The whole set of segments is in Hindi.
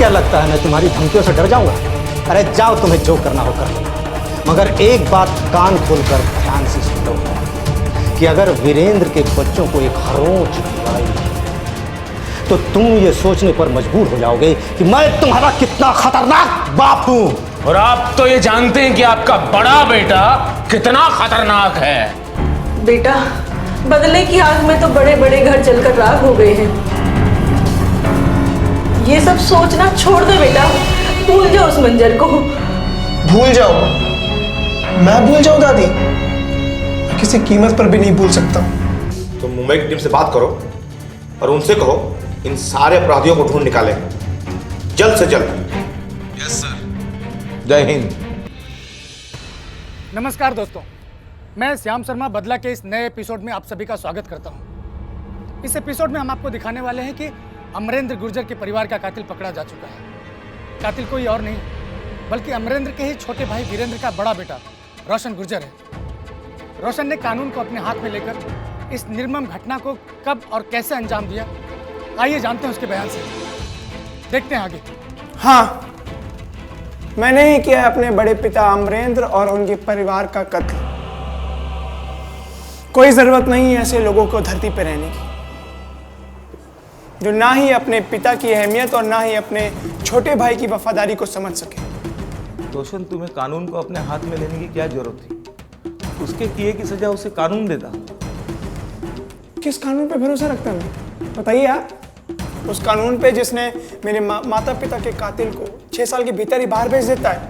क्या लगता है मैं तुम्हारी धमकियों से डर जाऊंगा? अरे जाओ, तुम्हें जो करना हो कर लो। मगर एक बात कान खोलकर ध्यान से सुन लो कि अगर वीरेंद्र के बच्चों को एक खरोंच भी आई तो तुम ये सोचने पर मजबूर हो जाओगे कि मैं तुम्हारा कितना खतरनाक बाप हूं। और आप तो ये जानते हैं कि आपका बड़ा बेटा कितना खतरनाक है। बेटा, बदले की आग में तो बड़े बड़े घर जलकर राख हो गए हैं। ये सब सोचना छोड़ दे बेटा, भूल जाओ उस मंजर को। भूल जाओ? मैं भूल जाऊं दादी? मैं किसी कीमत पर भी नहीं भूल सकता। तुम मुंबई की टीम से बात करो और उनसे कहो इन सारे अपराधियों को ढूंढ निकाले जल्द से जल्द। Yes sir. जय हिंद। नमस्कार दोस्तों, मैं श्याम शर्मा बदला के इस नए एपिसोड में आप सभी का स्वागत करता हूं। इस एपिसोड में हम आपको दिखाने वाले हैं कि अमरेंद्र गुर्जर के परिवार का कातिल पकड़ा जा चुका है। कातिल कोई और नहीं बल्कि अमरेंद्र के ही छोटे भाई वीरेंद्र का बड़ा बेटा रोशन गुर्जर है। रोशन ने कानून को अपने हाथ में लेकर इस निर्मम घटना को कब और कैसे अंजाम दिया, आइए जानते हैं उसके बयान से। देखते हैं आगे। हाँ, मैंने ही किया है अपने बड़े पिता अमरेंद्र और उनके परिवार का कत्ल। कोई जरूरत नहीं है ऐसे लोगों को धरती पर रहने की जो ना ही अपने पिता की अहमियत और ना ही अपने छोटे भाई की वफादारी को समझ सके। रोशन, तुम्हें कानून को अपने हाथ में लेने की क्या जरूरत थी? उसके किए की सजा उसे कानून देता। किस कानून पे भरोसा रखता मैं? बताइए आप। उस कानून पे जिसने मेरे माता पिता के कातिल को 6 साल के भीतर ही बाहर भेज देता है,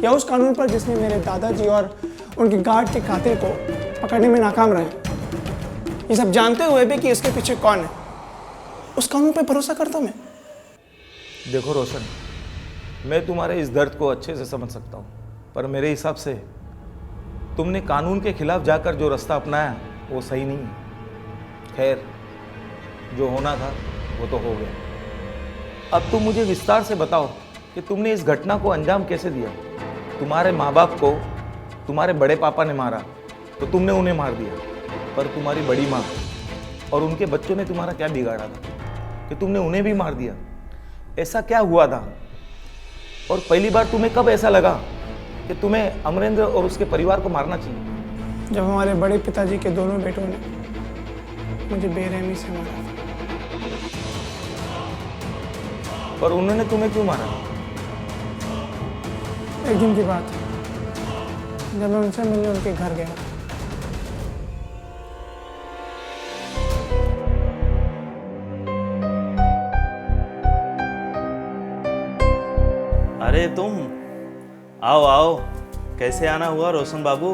या उस कानून पर जिसने मेरे दादाजी और उनके गार्ड के कातिल को पकड़ने में नाकाम रहे? ये सब जानते हुए भी कि इसके पीछे कौन है, उस कानून पे भरोसा करता मैं। देखो रोशन, मैं तुम्हारे इस दर्द को अच्छे से समझ सकता हूँ, पर मेरे हिसाब से तुमने कानून के खिलाफ जाकर जो रास्ता अपनाया वो सही नहीं है। खैर, जो होना था वो तो हो गया। अब तुम मुझे विस्तार से बताओ कि तुमने इस घटना को अंजाम कैसे दिया। तुम्हारे माँ बाप को तुम्हारे बड़े पापा ने मारा तो तुमने उन्हें मार दिया, पर तुम्हारी बड़ी माँ और उनके बच्चों ने तुम्हारा क्या बिगाड़ा था कि तुमने उन्हें भी मार दिया? ऐसा क्या हुआ था? और पहली बार तुम्हें कब ऐसा लगा कि तुम्हें अमरेंद्र और उसके परिवार को मारना चाहिए? जब हमारे बड़े पिताजी के दोनों बेटों ने मुझे बेरहमी से मारा। पर उन्होंने तुम्हें क्यों मारा? एक दिन की बात है, जब मैं उनसे मिलने उनके घर गया। अरे तुम आओ आओ, कैसे आना हुआ रोशन बाबू?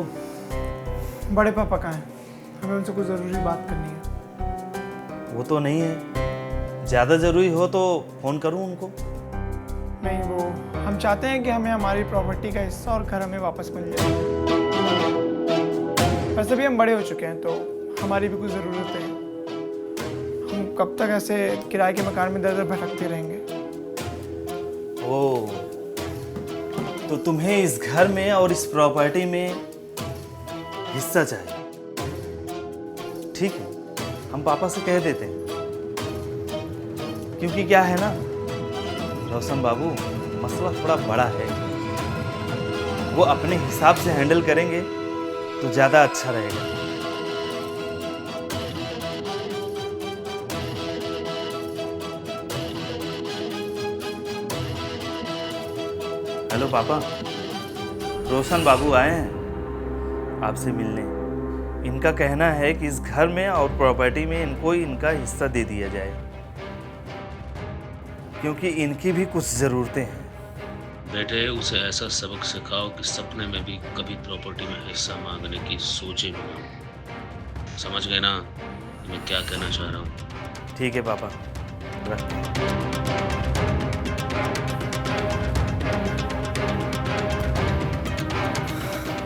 बड़े पापा कहाँ हैं? हमें उनसे कुछ ज़रूरी बात करनी है। वो तो नहीं है, ज़्यादा ज़रूरी हो तो फ़ोन करूं उनको? नहीं, वो हम चाहते हैं कि हमें हमारी प्रॉपर्टी का हिस्सा और घर हमें वापस मिल जाए। वैसे भी हम बड़े हो चुके हैं तो हमारी भी कुछ ज़रूरत है। हम कब तक ऐसे किराए के मकान में दर दर भटकते रहेंगे? ओह, तो तुम्हें इस घर में और इस प्रॉपर्टी में हिस्सा चाहिए? ठीक है, हम पापा से कह देते हैं। क्योंकि क्या है ना रोशन बाबू, मसला थोड़ा बड़ा है, वो अपने हिसाब से हैंडल करेंगे तो ज़्यादा अच्छा रहेगा। हेलो पापा, रोशन बाबू आए हैं आपसे मिलने। इनका कहना है कि इस घर में और प्रॉपर्टी में इनको इनका हिस्सा दे दिया जाए, क्योंकि इनकी भी कुछ ज़रूरतें हैं। बेटे, उसे ऐसा सबक सिखाओ कि सपने में भी कभी प्रॉपर्टी में हिस्सा मांगने की सोचे भी ना। समझ गए ना मैं क्या कहना चाह रहा हूँ? ठीक है पापा, रखते हैं।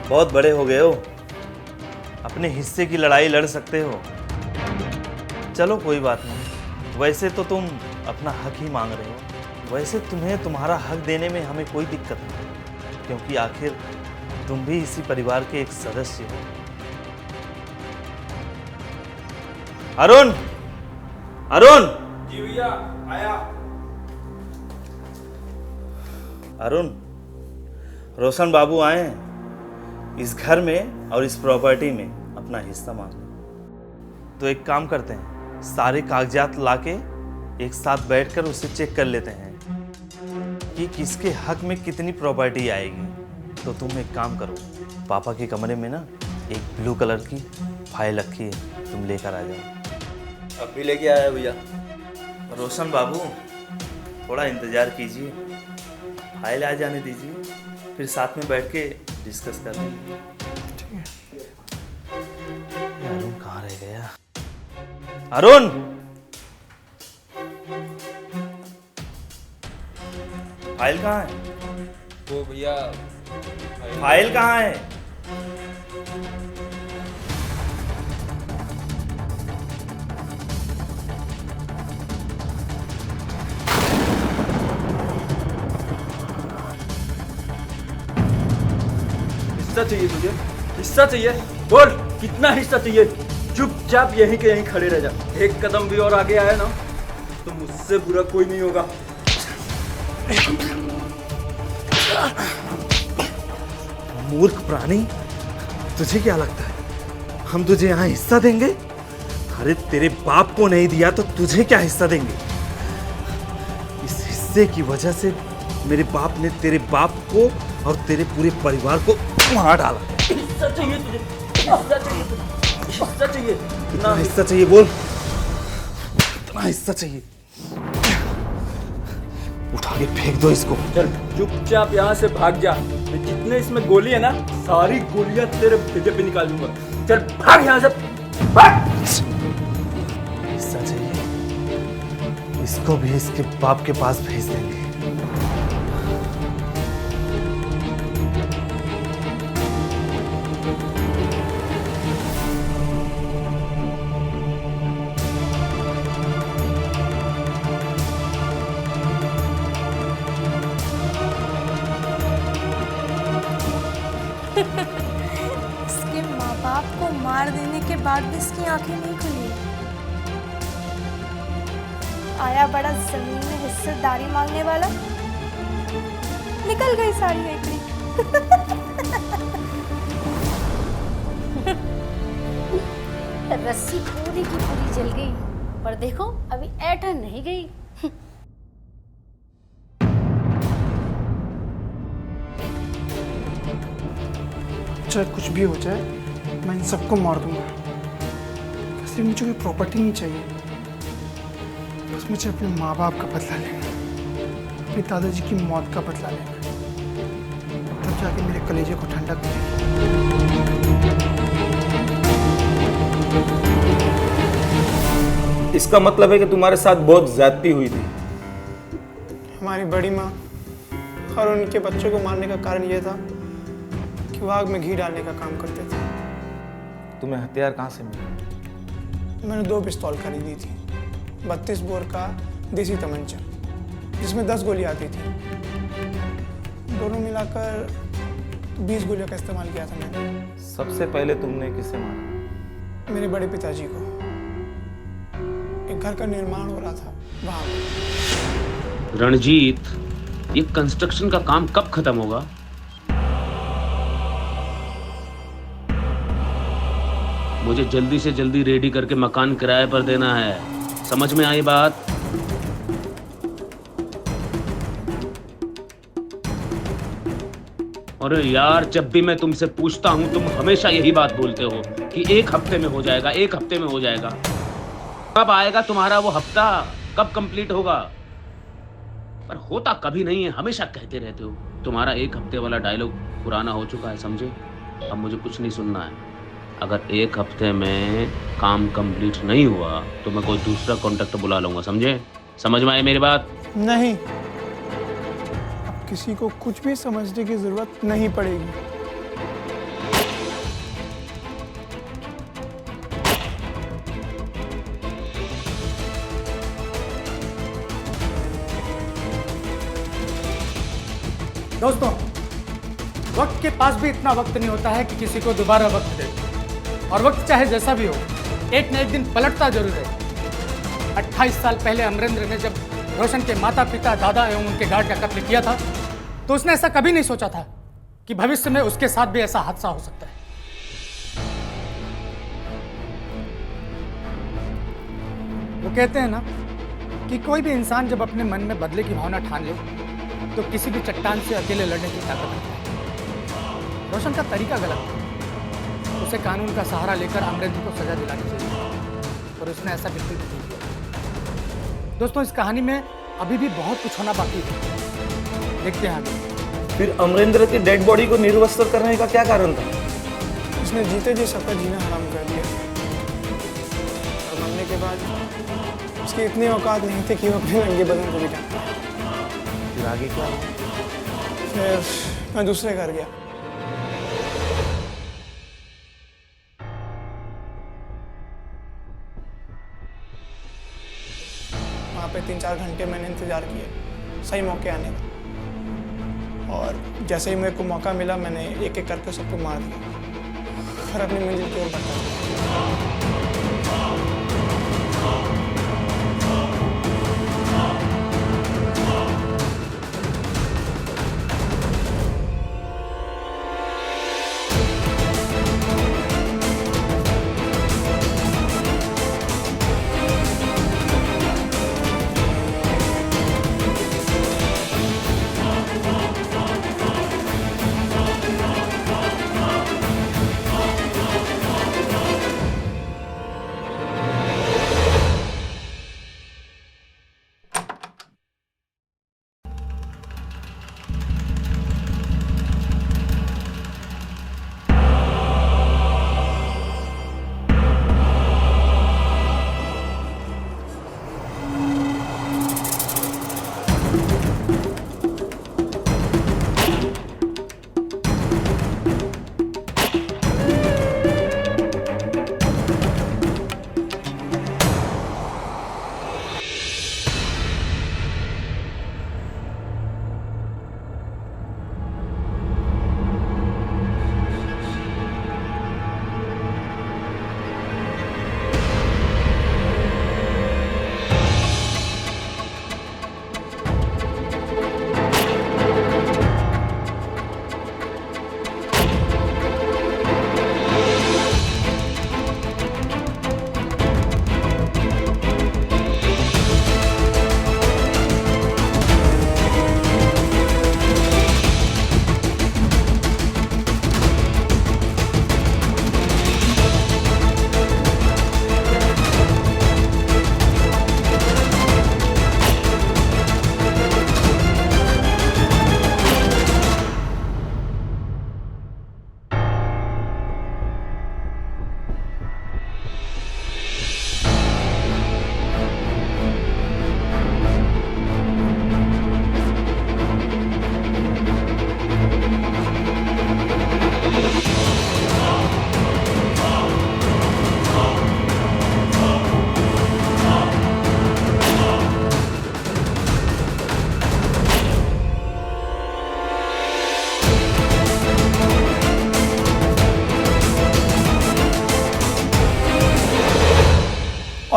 बहुत बड़े हो गए हो, अपने हिस्से की लड़ाई लड़ सकते हो। चलो कोई बात नहीं, वैसे तो तुम अपना हक ही मांग रहे हो। वैसे तुम्हें तुम्हारा हक देने में हमें कोई दिक्कत नहीं, क्योंकि आखिर तुम भी इसी परिवार के एक सदस्य हो। अरुण, अरुण! जी भैया, आया। अरुण, रोशन बाबू आए हैं इस घर में और इस प्रॉपर्टी में अपना हिस्सा मांगने। तो एक काम करते हैं, सारे कागजात लाके एक साथ बैठकर उसे चेक कर लेते हैं कि किसके हक में कितनी प्रॉपर्टी आएगी। तो तुम एक काम करो, पापा के कमरे में ना एक ब्लू कलर की फाइल रखी है, तुम लेकर आ जाओ। अब भी लेके आया भैया। रोशन बाबू, थोड़ा इंतजार कीजिए, फाइल आ जाने दीजिए, फिर साथ में बैठ के डिस्कस कर लेंगे। अरुण कहाँ रह गया? अरुण, फाइल कहाँ है? वो भैया फाइल कहाँ है? हिस्सा चाहिए तुझे? हिस्सा चाहिए? बोल कितना हिस्सा चाहिए? चुपचाप यहीं के यहीं खड़े रह जा। एक कदम भी और आगे आया ना तो मुझसे बुरा कोई नहीं होगा। मूर्ख प्राणी, तुझे क्या लगता है हम तुझे यहाँ हिस्सा देंगे? अरे तेरे बाप को नहीं दिया तो तुझे क्या हिस्सा देंगे? इस हिस्से की वजह से मेरे बाप ने तेरे बाप को और तेरे पूरे परिवार को मार डाला। हिस्सा चाहिए तुझे? हिस्सा चाहिए तुझे? हिस्सा चाहिए? कितना हिस्सा चाहिए बोल? कितना हिस्सा चाहिए? उठा के फेंक दो इसको। चल चुपचाप यहाँ से भाग जा। जितने इसमें गोली है ना, सारी गोलियां तेरे भेजे पे निकाल दूंगा। चल भाग यहाँ से, भाग। हिस्सा चाहिए? इसको भी इसके बाप के पास भेज देंगे। इसके माँ बाप को मार देने के बाद भी इसकी आंखें नहीं खुली। आया बड़ा जमीन में हिस्सेदारी मांगने वाला, निकल गई सारी एकड़ी। रस्सी पूरी की पूरी जल गई, पर देखो अभी ऐठन नहीं गई। चाहे कुछ भी हो जाए, मैं इन सबको मार दूंगा। इसलिए मुझे कोई प्रॉपर्टी नहीं चाहिए, बस मुझे अपने माँ बाप का बदला लेना, अपने दादाजी की मौत का बदला लेना, तब जाके मेरे कलेजे को ठंडक मिलेगी। इसका मतलब है कि तुम्हारे साथ बहुत ज्यादती हुई थी। हमारी बड़ी माँ और उनके बच्चों को मारने का कारण यह था कि वो आग में घी डालने का काम करते थे। तुम्हें हथियार कहाँ से मिले? मैंने 2 पिस्तौल खरीदी थी, 32 बोर का देसी तमंचा, जिसमें 10 गोली आती थी। दोनों मिलाकर 20 गोलियों का इस्तेमाल किया था मैंने। सबसे पहले तुमने किसे मारा? मेरे बड़े पिताजी को। एक घर का निर्माण हो रहा था वहां। रणजीत, ये कंस्ट्रक्शन का काम कब खत्म होगा? मुझे जल्दी से जल्दी रेडी करके मकान किराए पर देना है, समझ में आई बात? अरे यार, जब भी मैं तुमसे पूछता हूं तुम हमेशा यही बात बोलते हो कि 1 हफ्ते में हो जाएगा, 1 हफ्ते में हो जाएगा। कब आएगा तुम्हारा वो हफ्ता? कब कंप्लीट होगा? पर होता कभी नहीं है, हमेशा कहते रहते हो। तुम्हारा 1 हफ्ते वाला डायलॉग पुराना हो चुका है, समझे? अब मुझे कुछ नहीं सुनना है। अगर 1 हफ्ते में काम कंप्लीट नहीं हुआ तो मैं कोई दूसरा कॉन्ट्रैक्टर बुला लूंगा, समझे? समझ में आई मेरी बात? नहीं, अब किसी को कुछ भी समझने की जरूरत नहीं पड़ेगी। दोस्तों, वक्त के पास भी इतना वक्त नहीं होता है कि किसी को दोबारा वक्त दे, और वक्त चाहे जैसा भी हो, एक न एक दिन पलटता जरूर है। 28 साल पहले अमरेंद्र ने जब रोशन के माता पिता, दादा एवं उनके गार्ड का कत्ल किया था, तो उसने ऐसा कभी नहीं सोचा था कि भविष्य में उसके साथ भी ऐसा हादसा हो सकता है। वो कहते हैं ना कि कोई भी इंसान जब अपने मन में बदले की भावना ठान ले तो किसी भी चट्टान से अकेले लड़ने की ताकत रखता है। रोशन का तरीका गलत था। उसे कानून का सहारा लेकर अमरेंद्र को सजा दिलानी चाहिए, और उसने ऐसा बिल्कुल नहीं किया। दोस्तों, इस कहानी में अभी भी बहुत कुछ होना बाकी है। देखते हैं आगे। फिर अमरेंद्र की डेड बॉडी को निर्वस्त्र करने का क्या कारण था? उसने जीते जी सबका जीना हराम कर दिया, और मरने के बाद उसकी इतनी औकात नहीं थी कि वो अपने नंगे बदन को भी ढांकता। फिर आगे क्या हुआ? फिर मैं दूसरे घर गया। वहाँ पे 3-4 घंटे मैंने इंतजार किया सही मौके आने का, और जैसे ही मेरे को मौका मिला मैंने एक एक करके सबको मार दिया और अपनी मंजिल की ओर बढ़ा।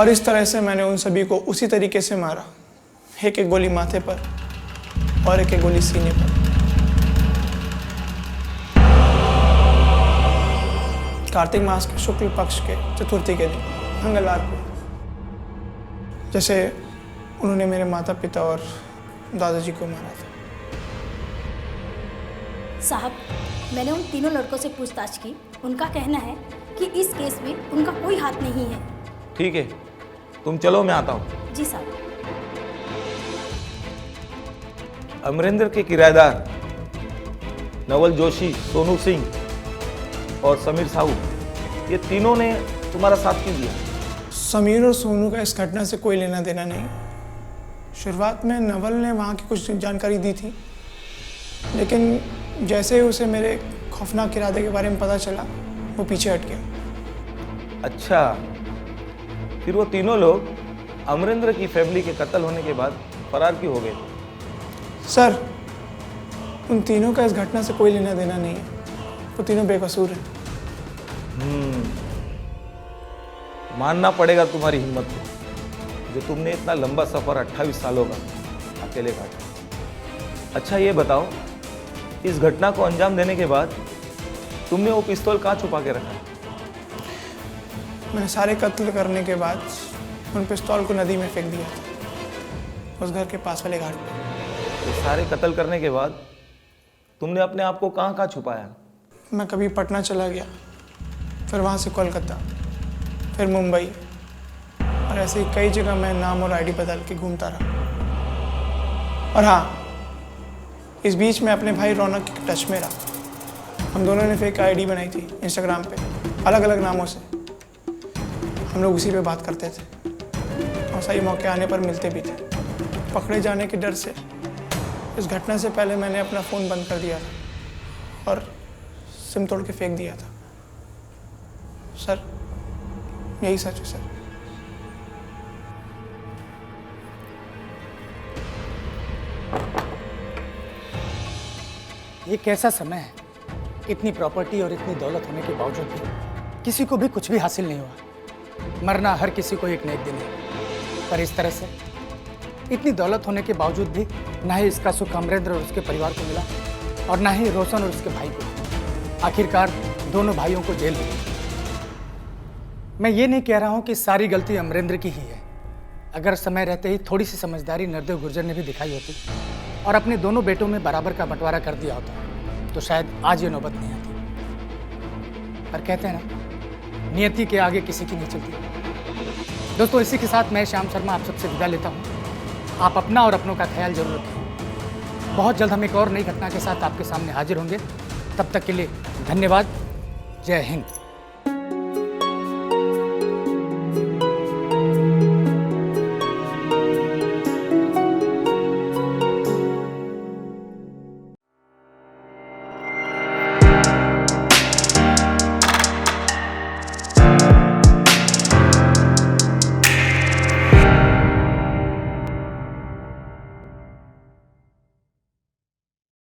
और इस तरह से मैंने उन सभी को उसी तरीके से मारा, एक एक गोली माथे पर और एक एक गोली सीने पर। कार्तिक मास के शुक्ल पक्ष के चतुर्थी के दिन, मंगलवार को, जैसे उन्होंने मेरे माता पिता और दादाजी को मारा था। साहब, मैंने उन तीनों लड़कों से पूछताछ की। उनका कहना है कि इस केस में उनका कोई हाथ नहीं है। ठीक है, तुम चलो, मैं आता हूँ। जी साहब। अमरेंद्र के किराएदार नवल जोशी, सोनू सिंह और समीर साहू, ये तीनों ने तुम्हारा साथ क्यों दिया? समीर और सोनू का इस घटना से कोई लेना देना नहीं। शुरुआत में नवल ने वहाँ की कुछ जानकारी दी थी, लेकिन जैसे ही उसे मेरे खौफनाक इरादे के बारे में पता चला, वो पीछे हट गया। अच्छा, फिर वो तीनों लोग अमरेंद्र की फैमिली के कत्ल होने के बाद फरार क्यों हो गए? सर, उन तीनों का इस घटना से कोई लेना देना नहीं है। वो तीनों बेकसूर हैं। मानना पड़ेगा तुम्हारी हिम्मत को, जो तुमने इतना लंबा सफर 28 सालों का अकेले काटा। अच्छा, ये बताओ, इस घटना को अंजाम देने के बाद तुमने वो पिस्तौल कहाँ छुपा के रखा? मैंने सारे कत्ल करने के बाद उन पिस्तौल को नदी में फेंक दिया उस घर के पास वाले घाट पे। ये सारे कत्ल करने के बाद तुमने अपने आप को कहाँ कहाँ छुपाया? मैं कभी पटना चला गया, फिर वहाँ से कोलकाता, फिर मुंबई, और ऐसे ही कई जगह मैं नाम और आईडी बदल के घूमता रहा। और हाँ, इस बीच में अपने भाई रौनक के टच में रहा। हम दोनों ने फेक आईडी बनाई थी इंस्टाग्राम पे, अलग अलग नामों से। हम लोग उसी पे बात करते थे और सही मौके आने पर मिलते भी थे। पकड़े जाने के डर से इस घटना से पहले मैंने अपना फ़ोन बंद कर दिया था और सिम तोड़ के फेंक दिया था। सर, यही सच है सर। ये कैसा समय है, इतनी प्रॉपर्टी और इतनी दौलत होने के बावजूद भी किसी को भी कुछ भी हासिल नहीं हुआ। मरना हर किसी को एक न एक दिन है, पर इस तरह से इतनी दौलत होने के बावजूद भी ना ही इसका सुख अमरेंद्र और उसके परिवार को मिला और ना ही रोशन और उसके भाई को। आखिरकार दोनों भाइयों को जेल मिली। मैं ये नहीं कह रहा हूँ कि सारी गलती अमरेंद्र की ही है। अगर समय रहते ही थोड़ी सी समझदारी नरदेव गुर्जर ने भी दिखाई होती और अपने दोनों बेटों में बराबर का बंटवारा कर दिया होता तो शायद आज ये नौबत नहीं आती। पर कहते हैं ना, नियति के आगे किसी की नहीं चलती। दोस्तों, इसी के साथ मैं श्याम शर्मा आप सबसे विदा लेता हूँ। आप अपना और अपनों का ख्याल जरूर रखें। बहुत जल्द हम एक और नई घटना के साथ आपके सामने हाजिर होंगे। तब तक के लिए धन्यवाद। जय हिंद।